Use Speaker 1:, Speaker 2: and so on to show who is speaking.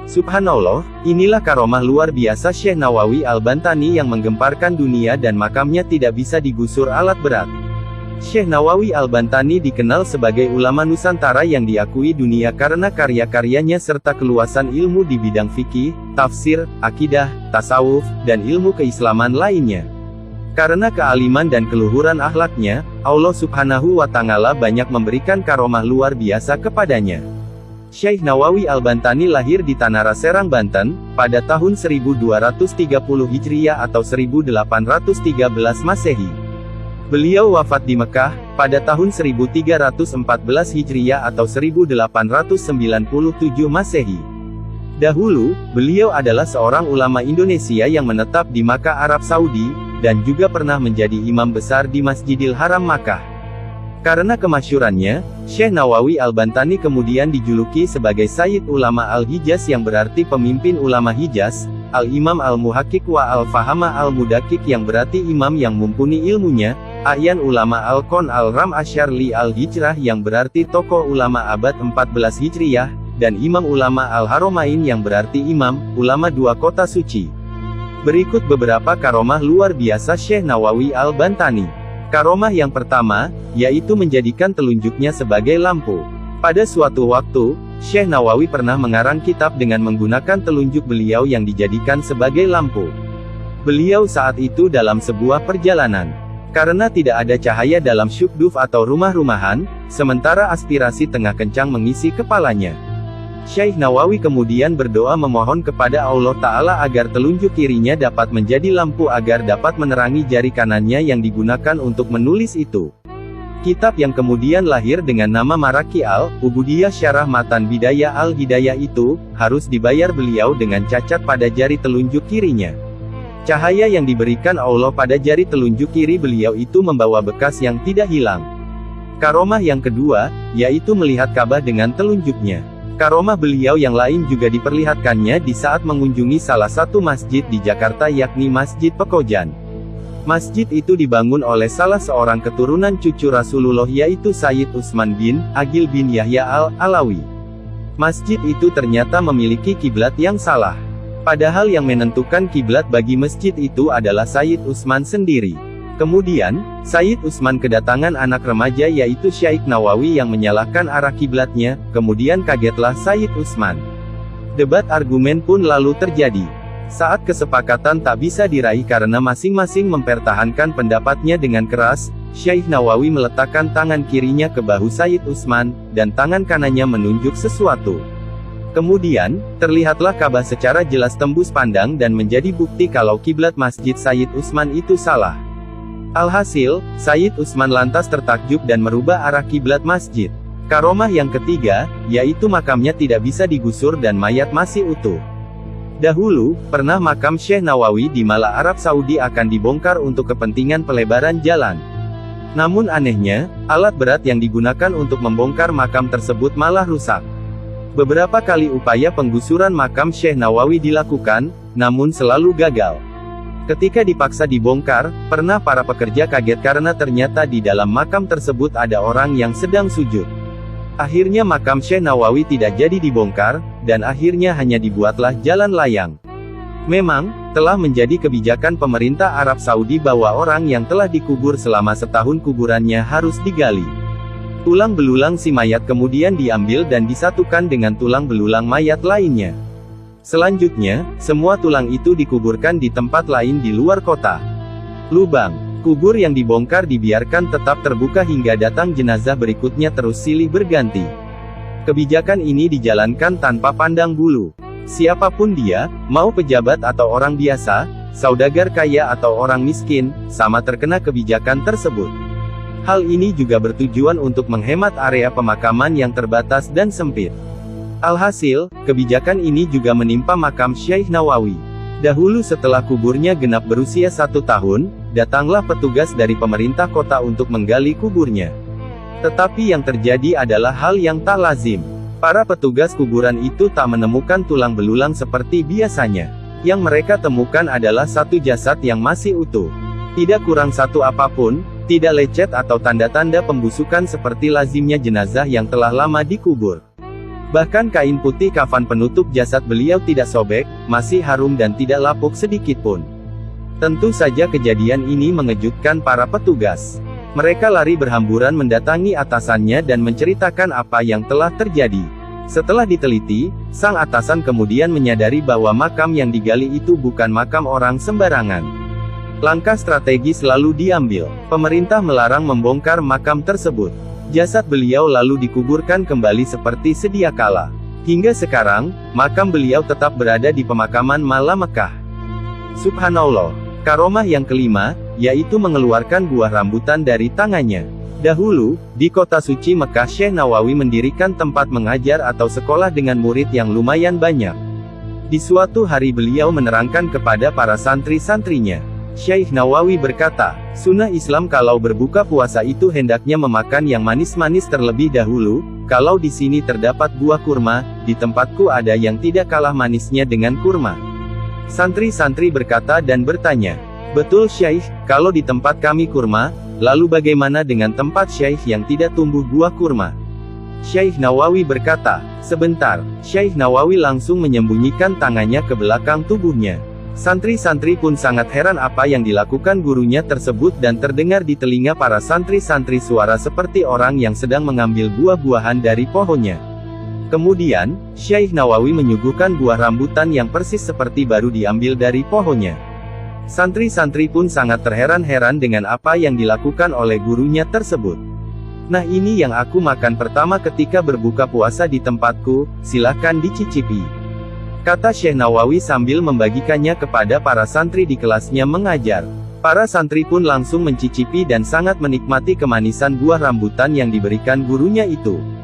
Speaker 1: Subhanallah, inilah karomah luar biasa Syekh Nawawi Al-Bantani yang menggemparkan dunia dan makamnya tidak bisa digusur alat berat. Syekh Nawawi Al-Bantani dikenal sebagai ulama Nusantara yang diakui dunia karena karya-karyanya serta keluasan ilmu di bidang fikih, tafsir, akidah, tasawuf, dan ilmu keislaman lainnya. Karena kealiman dan keluhuran akhlaknya, Allah Subhanahu wa Ta'ala banyak memberikan karomah luar biasa kepadanya. Syekh Nawawi Al-Bantani lahir di Tanara Serang, Banten, pada tahun 1230 Hijriah atau 1813 Masehi. Beliau wafat di Mekah, pada tahun 1314 Hijriah atau 1897 Masehi. Dahulu, beliau adalah seorang ulama Indonesia yang menetap di Makkah, Arab Saudi, dan juga pernah menjadi imam besar di Masjidil Haram Makkah. Karena kemasyhurannya, Syekh Nawawi Al-Bantani kemudian dijuluki sebagai Sayyid Ulama Al-Hijaz yang berarti pemimpin ulama Hijaz, Al-Imam Al-Muhakkik wa Al-Fahama Al-Mudakik yang berarti imam yang mumpuni ilmunya, A'yan Ulama Al-Qon Al-Ram Asyarli Al-Hijrah yang berarti tokoh ulama abad 14 Hijriah, dan Imam Ulama Al-Haromain yang berarti imam, ulama dua kota suci. Berikut beberapa karomah luar biasa Syekh Nawawi Al-Bantani. Karomah yang pertama, yaitu menjadikan telunjuknya sebagai lampu. Pada suatu waktu, Syekh Nawawi pernah mengarang kitab dengan menggunakan telunjuk beliau yang dijadikan sebagai lampu. Beliau saat itu dalam sebuah perjalanan. Karena tidak ada cahaya dalam syukduf atau rumah-rumahan, sementara aspirasi tengah kencang mengisi kepalanya. Syekh Nawawi kemudian berdoa memohon kepada Allah Ta'ala agar telunjuk kirinya dapat menjadi lampu agar dapat menerangi jari kanannya yang digunakan untuk menulis itu. Kitab yang kemudian lahir dengan nama Maraki Al-Ubudiyah Syarah Matan Bidayah Al-Hidayah itu, harus dibayar beliau dengan cacat pada jari telunjuk kirinya. Cahaya yang diberikan Allah pada jari telunjuk kiri beliau itu membawa bekas yang tidak hilang. Karomah yang kedua, yaitu melihat Ka'bah dengan telunjuknya. Karomah beliau yang lain juga diperlihatkannya di saat mengunjungi salah satu masjid di Jakarta yakni Masjid Pekojan. Masjid itu dibangun oleh salah seorang keturunan cucu Rasulullah yaitu Sayyid Utsman bin Agil bin Yahya Al-Alawi. Masjid itu ternyata memiliki kiblat yang salah. Padahal yang menentukan kiblat bagi masjid itu adalah Sayyid Utsman sendiri. Kemudian, Sayyid Utsman kedatangan anak remaja yaitu Syekh Nawawi yang menyalahkan arah kiblatnya, kemudian kagetlah Sayyid Utsman. Debat argumen pun lalu terjadi. Saat kesepakatan tak bisa diraih karena masing-masing mempertahankan pendapatnya dengan keras, Syekh Nawawi meletakkan tangan kirinya ke bahu Sayyid Utsman, dan tangan kanannya menunjuk sesuatu. Kemudian, terlihatlah Ka'bah secara jelas tembus pandang dan menjadi bukti kalau kiblat Masjid Sayyid Utsman itu salah. Alhasil, Sayyid Utsman lantas tertakjub dan merubah arah kiblat masjid. Karomah yang ketiga, yaitu makamnya tidak bisa digusur dan mayat masih utuh. Dahulu, pernah makam Syekh Nawawi di Malah, Arab Saudi akan dibongkar untuk kepentingan pelebaran jalan. Namun anehnya, alat berat yang digunakan untuk membongkar makam tersebut malah rusak. Beberapa kali upaya penggusuran makam Syekh Nawawi dilakukan, namun selalu gagal. Ketika dipaksa dibongkar, pernah para pekerja kaget karena ternyata di dalam makam tersebut ada orang yang sedang sujud. Akhirnya makam Syekh Nawawi tidak jadi dibongkar, dan akhirnya hanya dibuatlah jalan layang. Memang, telah menjadi kebijakan pemerintah Arab Saudi bahwa orang yang telah dikubur selama setahun kuburannya harus digali. Tulang belulang si mayat kemudian diambil dan disatukan dengan tulang belulang mayat lainnya. Selanjutnya, semua tulang itu dikuburkan di tempat lain di luar kota. Lubang kubur yang dibongkar dibiarkan tetap terbuka hingga datang jenazah berikutnya terus silih berganti. Kebijakan ini dijalankan tanpa pandang bulu. Siapapun dia, mau pejabat atau orang biasa, saudagar kaya atau orang miskin, sama terkena kebijakan tersebut. Hal ini juga bertujuan untuk menghemat area pemakaman yang terbatas dan sempit. Alhasil, kebijakan ini juga menimpa makam Syekh Nawawi. Dahulu setelah kuburnya genap berusia 1 tahun, datanglah petugas dari pemerintah kota untuk menggali kuburnya. Tetapi yang terjadi adalah hal yang tak lazim. Para petugas kuburan itu tak menemukan tulang belulang seperti biasanya. Yang mereka temukan adalah satu jasad yang masih utuh. Tidak kurang satu apapun, tidak lecet atau tanda-tanda pembusukan seperti lazimnya jenazah yang telah lama dikubur. Bahkan kain putih kafan penutup jasad beliau tidak sobek, masih harum dan tidak lapuk sedikit pun. Tentu saja kejadian ini mengejutkan para petugas. Mereka lari berhamburan mendatangi atasannya dan menceritakan apa yang telah terjadi. Setelah diteliti, sang atasan kemudian menyadari bahwa makam yang digali itu bukan makam orang sembarangan. Langkah strategis lalu diambil. Pemerintah melarang membongkar makam tersebut. Jasad beliau lalu dikuburkan kembali seperti sedia kala. Hingga sekarang, makam beliau tetap berada di pemakaman Mala Mekah. Subhanallah. Karomah yang kelima, yaitu mengeluarkan buah rambutan dari tangannya. Dahulu, di kota suci Mekah Syekh Nawawi mendirikan tempat mengajar atau sekolah dengan murid yang lumayan banyak. Di suatu hari beliau menerangkan kepada para santri-santrinya. Syekh Nawawi berkata, sunnah Islam kalau berbuka puasa itu hendaknya memakan yang manis-manis terlebih dahulu. Kalau di sini terdapat buah kurma, di tempatku ada yang tidak kalah manisnya dengan kurma. Santri-santri berkata dan bertanya, betul Syekh, kalau di tempat kami kurma, lalu bagaimana dengan tempat Syekh yang tidak tumbuh buah kurma? Syekh Nawawi berkata, sebentar. Syekh Nawawi langsung menyembunyikan tangannya ke belakang tubuhnya. Santri-santri pun sangat heran apa yang dilakukan gurunya tersebut dan terdengar di telinga para santri-santri suara seperti orang yang sedang mengambil buah-buahan dari pohonnya. Kemudian, Syekh Nawawi menyuguhkan buah rambutan yang persis seperti baru diambil dari pohonnya. Santri-santri pun sangat terheran-heran dengan apa yang dilakukan oleh gurunya tersebut. Nah ini yang aku makan pertama ketika berbuka puasa di tempatku, silahkan dicicipi. Kata Syekh Nawawi sambil membagikannya kepada para santri di kelasnya mengajar. Para santri pun langsung mencicipi dan sangat menikmati kemanisan buah rambutan yang diberikan gurunya itu.